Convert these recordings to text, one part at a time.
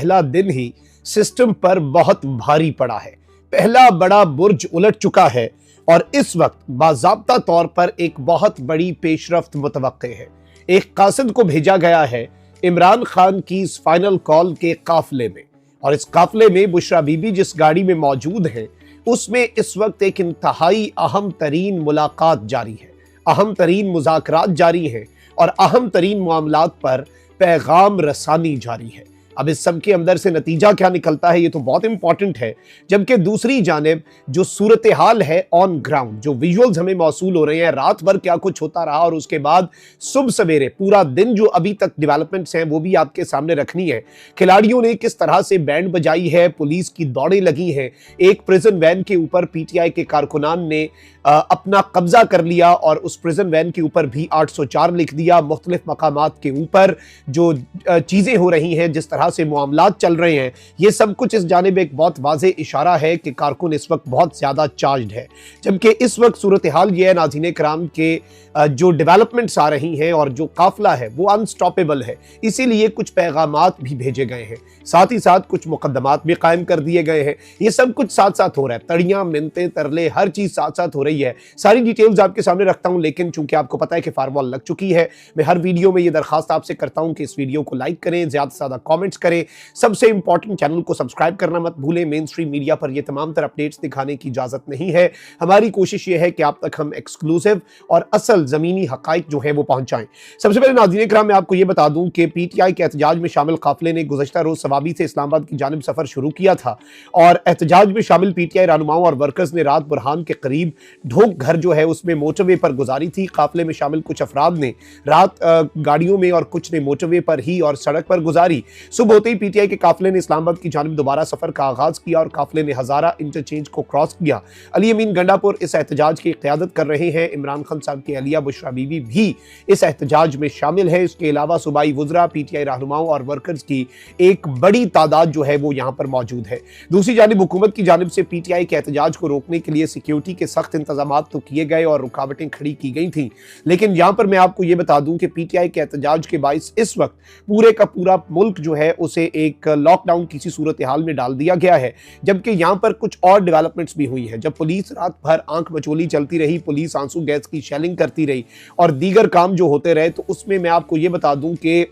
पहला दिन ही सिस्टम पर बहुत भारी पड़ा है। पहला बड़ा बुर्ज उलट चुका है और इस वक्त बाज़ाब्ता तौर पर एक बहुत बड़ी पेशरफ्त मुतवक्के है। एक कासिद को भेजा गया है इमरान खान की इस फाइनल कॉल के काफिले में, और इस काफिले में बुशरा बीबी जिस गाड़ी में मौजूद है उसमें इस वक्त एक इंतहाई अहम तरीन मुलाकात जारी है, अहम तरीन मुज़ाकरात जारी हैं और अहम तरीन मामलात पर पैगाम रसानी जारी है। अब इस सब के अंदर से नतीजा क्या निकलता है ये तो बहुत इंपॉर्टेंट है, जबकि दूसरी जानिब जो सूरत हाल है ऑन ग्राउंड, जो विजुअल्स हमें मौसूल हो रहे हैं, रात भर क्या कुछ होता रहा और उसके बाद सुबह सवेरे पूरा दिन जो अभी तक डेवलपमेंट्स हैं वो भी आपके सामने रखनी है। खिलाड़ियों ने किस तरह से बैंड बजाई है, पुलिस की दौड़ें लगी हैं, एक प्रिजन वैन के ऊपर पीटीआई के कारकुनान ने अपना कब्जा कर लिया और उस प्रिजन वैन के ऊपर भी 804 लिख दिया। मुख्तलिफ मकामात के ऊपर जो चीजें हो रही हैं, जिस तरह से मामलात चल रहे हैं, ये सब कुछ इस जानिब एक बहुत वाज़ेह इशारा है कि कारकुन इस वक्त बहुत ज्यादा चार्ज्ड है। जबकि इस वक्त सूरत हाल ये है नाज़रीन कराम के जो डेवलपमेंट्स आ रही हैं और जो काफिला है वो अनस्टॉपेबल है, इसीलिए कुछ पैगामात भी भेजे गए हैं, साथ ही साथ कुछ मुकद्दमात भी कायम कर दिए गए हैं। ये सब कुछ साथ साथ हो रहा है, तड़ियां मिन्नतें तरले हर चीज साथ साथ हो रही है। सारी डिटेल्स आपके सामने रखता हूं, लेकिन चूंकि आपको पता है कि फायरवॉल लग चुकी है, मैं हर वीडियो में ये दरखास्त आपसे करता हूं कि इस वीडियो को लाइक करें, ज्यादा से ज्यादा कॉमेंट्स करें, सबसे इंपॉर्टेंट चैनल को सब्सक्राइब करना मत भूलें। मेन स्ट्रीम मीडिया पर यह तमाम तरह अपडेट्स दिखाने की इजाजत नहीं है। हमारी कोशिश यह है कि आप तक हम एक्सक्लूसिव और असल जमीनी हकाइक जो है वो पहुंचाएं। सबसे पहले नाज़रीन इकराम मैं आपको ये बता दूं कि पीटीआई के एहतजाज में शामिल काफिले ने गुज़श्ता रोज सवाबी से इस्लामाबाद की जानिब सफर शुरू किया था और एहतजाज में शामिल पीटीआई रहनुमाओं और वर्कर्स ने रात बुरहान के करीब ढोक घर जो है उसमें मोटरवे पर गुजारी थी। काफिले में शामिल कुछ अफराद ने रात गाड़ियों में और कुछ ने मोटरवे पर ही और सड़क पर गुजारी। सुबह होते ही पीटीआई के काफिले ने इस्लामाबाद की जानिब दोबारा सफर का आगाज किया और काफिले ने हजारा इंटरचेंज को क्रॉस किया। अली अमीन गंडापुर इस एहतजाज की क़यादत कर रहे हैं। इमरान खान साहब की अहलिया बुशरा बीबी भी इस एहतजाज में शामिल है। इसके अलावा सूबाई वुज़रा, पीटीआई रहनुमाओं और वर्कर्स की एक बड़ी तादाद जो है वो यहाँ पर मौजूद है। दूसरी जानिब हुकूमत की जानिब से पीटीआई के एहतजाज को रोकने के लिए सिक्योरिटी के सख्त इंतजाम तो किए गए और रुकावटें खड़ी की गई थी, लेकिन यहाँ पर मैं आपको ये बता दूं कि पीटीआई के एहतजाज के बाइस इस वक्त पूरे का पूरा मुल्क जो है उसे एक लॉकडाउन किसी सूरत हाल में डाल दिया गया है। जबकि यहाँ पर कुछ और डेवलपमेंट्स भी हुई हैं। जब पुलिस रात भर आंख मचोली चलती रही, पुलिस आंसू गैस की शेलिंग करती रही और दीगर काम जो होते रहे, तो उसमें मैं आपको ये बता दूं कि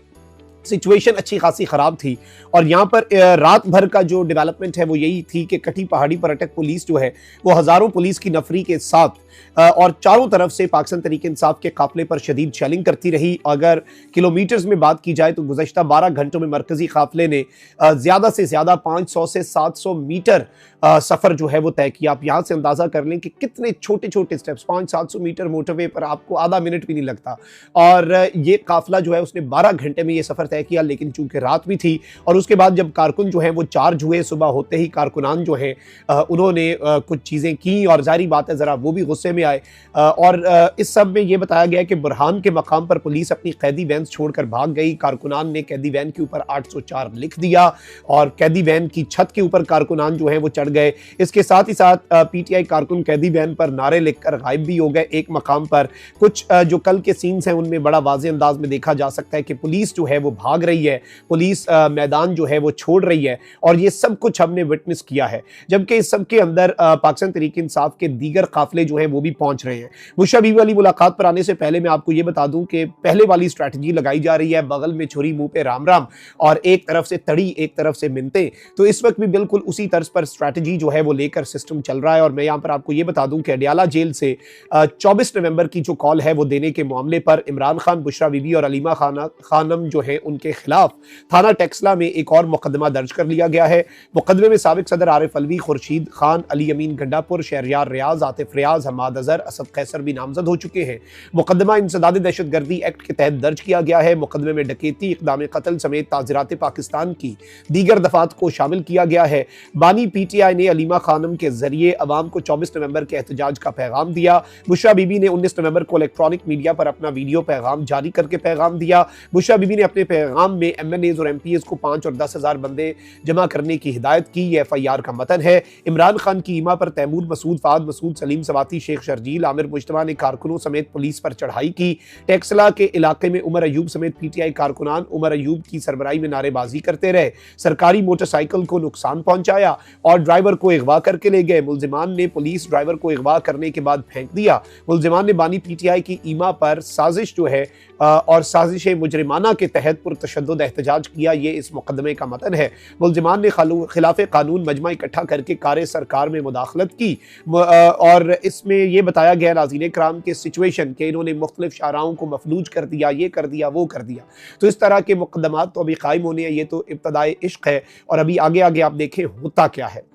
सिचुएशन अच्छी खासी खराब थी। और यहाँ पर रात भर का जो डेवलपमेंट है वो यही थी कि कटी पहाड़ी पर अटक पुलिस जो है वो हजारों पुलिस की नफरी के साथ और चारों तरफ से पाकिस्तान तहरीक इंसाफ के काफिले पर शदीद शेलिंग करती रही। अगर किलोमीटर्स में बात की जाए तो गुज़श्ता 12 घंटों में मरकजी काफिले ने ज्यादा से ज्यादा 500 से 700 मीटर सफर जो है वो तय किया। आप यहाँ से अंदाजा कर लें कि कितने छोटे छोटे स्टेप्स, 500-700 मीटर मोटरवे पर आपको आधा मिनट भी नहीं लगता। और ये काफिला जो है उसने 12 घंटे में ये सफर तय किया, लेकिन चूंकि रात भी थी और उसके बाद जब कारकुन जो है वो चार्ज हुए, सुबह होते ही कारकुनान जो है उन्होंने कुछ चीजें की और जाहिर बात है जरा वो भी गुस्से में आए। और इस सब में ये बताया गया कि बुरहान के मकाम पर पुलिस अपनी कैदी वैन छोड़कर भाग गई। कारकुनान ने कैदी वैन के ऊपर 804 लिख दिया और कैदी वैन की छत के ऊपर कारकुनान जो है वो चढ़ गए। इसके साथ ही साथ पीटीआई कारकुन कैदी वैन पर नारे लिखकर गायब भी हो गए। एक मकाम पर कुछ जो कल के सीन्स हैं उनमें बड़ा वाज़ेह अंदाज में देखा जा सकता है कि पुलिस जो है वो भाग रही है, पुलिस मैदान जो है वो छोड़ रही है और ये सब कुछ हमने विटनेस किया है। जबकि इस सब के अंदर पाकिस्तान तहरीक इंसाफ के दीगर काफिले जो हैं वो भी पहुंच रहे हैं। बुशरा बीबी वाली मुलाकात पर आने से पहले मैं आपको ये बता दूं कि पहले वाली स्ट्रैटेजी लगाई जा रही है, बगल में छुरी मुंह पे राम राम, और एक तरफ से तड़ी एक तरफ से मिनते। तो इस वक्त भी बिल्कुल उसी तर्ज पर स्ट्रैटेजी जो है वो लेकर सिस्टम चल रहा है। और मैं यहाँ पर आपको ये बता दूं कि अडियाला जेल से 24 नवंबर की जो कॉल है वो देने के मामले पर इमरान खान, बुशरा बीबी और अलीमा खानम जो है उनके खिलाफ थाना टेक्सला में एक और मुकदमा दर्ज कर लिया गया है। मुकदमे में साबिक सदर आरिफ अलवी, खुर्शीद खान, अली अमीन गंडापुर, शहरयार रियाज, आतिफ रियाज, हमाद अजहर, असद कैसर भी नामजद हो चुके हैं। मुकदमा इंसदाद दहशतगर्दी एक्ट के तहत दर्ज किया गया है। मुकदमे में डकैती, इक़दाम कत्ल समेत ताज़ीरात पाकिस्तान की दीगर दफात को शामिल किया गया है। बानी पीटीआई ने अलीमा खानम के जरिए अवाम को 24 नवंबर के एहतजाज का पैगाम दिया। बुशरा बीबी ने 19 नवंबर को इलेक्ट्रॉनिक मीडिया पर अपना वीडियो पैगाम जारी करके पैगाम दिया। बुशरा बीबी ने अपने पैगाम में MNAs और MPs को 5 और 10,000 बंदे जमा करने की हिदायत की। ये FIR का मतन है। इमरान खान की ईमा पर तैमूर मसूद, फाद मसूद, सलीम सवाती, शेख शर्जील, आमिर मुश्तबा ने कारकुनों समेत पुलिस पर चढ़ाई की। टेक्सला के इलाके में उमर अयूब समेत PTI कारकुनान उमर अयूब की सरबराही में नारेबाजी करते रहे। सरकारी मोटरसाइकिल को नुकसान पहुंचाया और ड्राइवर को अगवा करके ले गए। मुलजिमान ने पुलिस ड्राइवर को अगवा करने के बाद फेंक दिया। मुलजिमान ने बानी PTI की ईमा पर साजिश जो है और साजिश मुजरिमाना के तहत पुरतशद्दुद एहतजाज किया। ये इस मुकदमे का मतन है। मुलजिमान ने खिलाफ कानून मजमा इकट्ठा करके कार सरकार में मुदाखलत की और इसमें यह बताया गया नाज़रीन कराम के सिचुएशन के इन्होंने मुख्तलिफ शाहराओं को मफलूज कर दिया, ये कर दिया, वो कर दिया। तो इस तरह के मुकदमात तो अभी कायम होने हैं। ये तो इब्तदाए इश्क है और अभी आगे आगे आप देखें होता क्या है।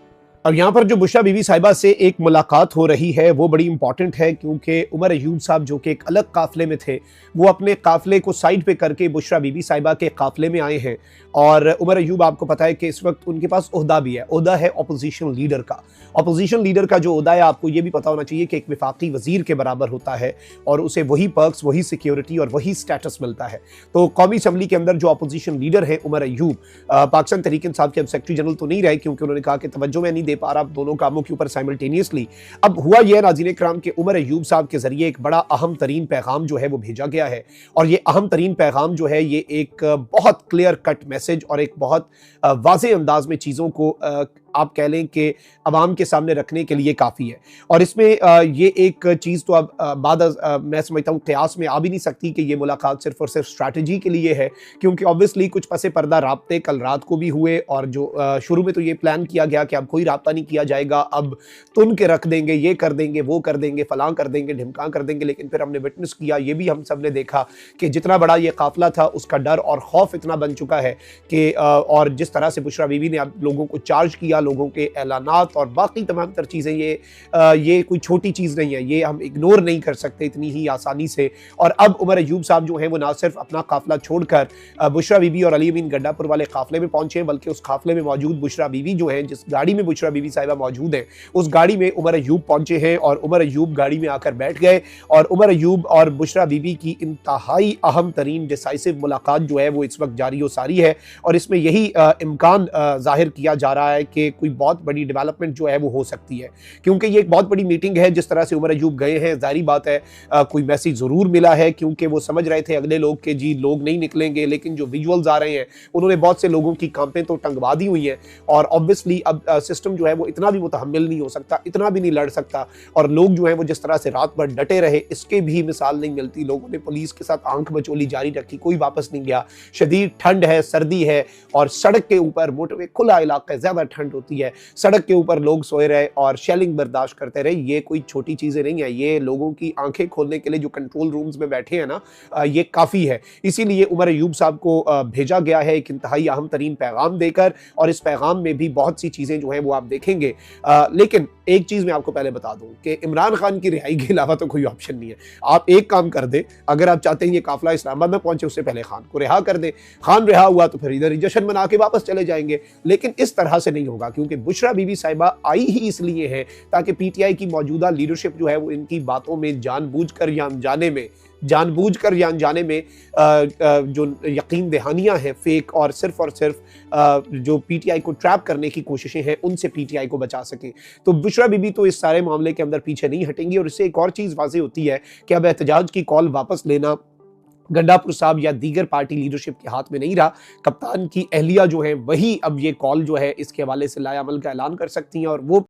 और यहाँ पर जो बुशरा बीबी साहिबा से एक मुलाकात हो रही है वो बड़ी इंपॉर्टेंट है, क्योंकि उमर अयूब साहब जो कि एक अलग काफिले में थे वो अपने काफिले को साइड पे करके बुशरा बीबी साहिबा के काफिले में आए हैं। और उमर अयूब आपको पता है कि इस वक्त उनके पास ओहदा भी है। ओहदा है अपोजिशन लीडर का। अपोजिशन लीडर का जो ओहदा है आपको ये भी पता होना चाहिए कि एक वफाकी वजीर के बराबर होता है और उसे वही पर्क्स, वही सिक्योरिटी और वही स्टेटस मिलता है। तो कौमी असम्बली के अंदर जो अपोजिशन लीडर है उमर अयूब, पाकिस्तान तहरीक इंसाफ के अब सेक्रेटरी जनरल तो नहीं रहे, क्योंकि उन्होंने कहा कि तवज्जो में नहीं दे पा रहा दोनों कामों के ऊपर साइमल्टेनियसली। अब हुआ यह नाज़रीन कराम के उमर अयूब साहब के जरिए एक बड़ा अहम तरीन पैगाम जो है वो भेजा गया है। और ये अहम तरीन पैगाम जो है ये एक बहुत क्लियर कट मैसेज और एक बहुत वाज़े अंदाज में चीज़ों को आप कह लें कि अवाम के सामने रखने के लिए काफ़ी है। और इसमें ये एक चीज़ तो अब बाद मैं समझता हूँ क़यास में आ भी नहीं सकती कि ये मुलाकात सिर्फ और सिर्फ स्ट्रैटेजी के लिए है, क्योंकि ऑब्वियसली कुछ पसे पर्दा राब्ते कल रात को भी हुए और जो शुरू में तो ये प्लान किया गया कि अब कोई राब्ता नहीं किया जाएगा, अब तुन के रख देंगे, ये कर देंगे, वो कर देंगे, फलां कर देंगे, ढिमकां कर देंगे। लेकिन फिर हमने विटनेस किया, ये भी हम सब ने देखा कि जितना बड़ा ये काफिला था उसका डर और खौफ इतना बन चुका है कि और जिस तरह से बुशरा बीवी ने अब लोगों को चार्ज किया, लोगों के ऐलानात और बाकी तमाम तर चीज़ें, ये कोई छोटी चीज़ नहीं है, ये हम इग्नोर नहीं कर सकते इतनी ही आसानी से। और अब उमर अयूब साहब जो हैं वो ना सिर्फ अपना काफिला छोड़कर बुशरा बीबी और अली अमीन गड्डापुर वाले काफिले में पहुंचे हैं, बल्कि उस काफिले में मौजूद बुशरा बीवी जो हैं, जिस गाड़ी में बुशरा बीवी साहिबा मौजूद हैं, उस गाड़ी में उमर अयूब पहुंचे हैं और उमर अयूब गाड़ी में आकर बैठ गए। और उमर अयूब और बुशरा बीवी की इंतहाई अहम तरीन डिसाइसिव मुलाकात जो है वो इस वक्त जारी हो सारी है। और इसमें यही इम्कान जाहिर किया जा रहा है कि कोई बहुत बड़ी डेवलपमेंट जो है वो हो सकती है, क्योंकि ये एक बहुत बड़ी मीटिंग है। जिस तरह से उमर अयूब गए हैं, जाहिर बात है कोई मैसेज जरूर मिला है, क्योंकि वो समझ रहे थे अगले लोग के जी लोग नहीं निकलेंगे। लेकिन जो विजुअल्स आ रहे हैं उन्होंने बहुत से लोगों की कांपें तो टंगवा दी हुई हैं और ऑब्वियसली अब सिस्टम जो है वो इतना भी मुतहम्मिल नहीं हो सकता, इतना भी नहीं लड़ सकता। और लोग जो है वो जिस तरह से रात भर डटे रहे इसके भी मिसाल नहीं मिलती। लोगों ने पुलिस के साथ आंख बचोली जारी रखी, कोई वापस नहीं गया। शदीद ठंड है, सर्दी है और सड़क के ऊपर मोटरवे खुला इलाका है, ज्यादा ठंड होती है, सड़क के ऊपर लोग सोए रहे और शेलिंग बर्दाश्त करते रहे। ये कोई छोटी चीजें नहीं है, ये लोगों की आंखें खोलने के लिए जो कंट्रोल रूम्स में बैठे हैं ना, ये काफी है। इसीलिए उमर अयूब साहब को भेजा गया है एक इंतहाई अहम तरीन पैगाम देकर, और इस पैगाम में भी बहुत सी चीजें जो हैं वो आप देखेंगे। लेकिन एक चीज मैं आपको पहले बता दूं कि इमरान खान की रिहाई के अलावा तो कोई ऑप्शन नहीं है। आप एक काम कर दे, अगर आप चाहते हैं ये काफिला इस्लामाबाद में पहुंचे उससे पहले खान को रिहा कर दे। खान रिहा हुआ तो फिर इधर जश्न मना के वापस चले जाएंगे। लेकिन इस तरह से नहीं होगा, क्योंकि बुशरा बीबी साहिबा आई ही इसलिए है ताकि PTI की मौजूदा लीडरशिप जो है वो इनकी बातों में जानबूझकर या अनजाने में जो यकीन दहानियां हैं फेक और सिर्फ जो PTI को ट्रैप करने की कोशिशें हैं उनसे PTI को बचा सके। तो बुशरा बीबी तो इस सारे मामले के अंदर पीछे नहीं हटेंगी। और इससे एक और चीज़ वाज़ेह होती है कि अब एहतजाज की कॉल वापस लेना गड्डापुर साहब या दीगर पार्टी लीडरशिप के हाथ में नहीं रहा। कप्तान की अहलिया जो है वही अब ये कॉल जो है इसके हवाले से लाए अमल का ऐलान कर सकती हैं और वो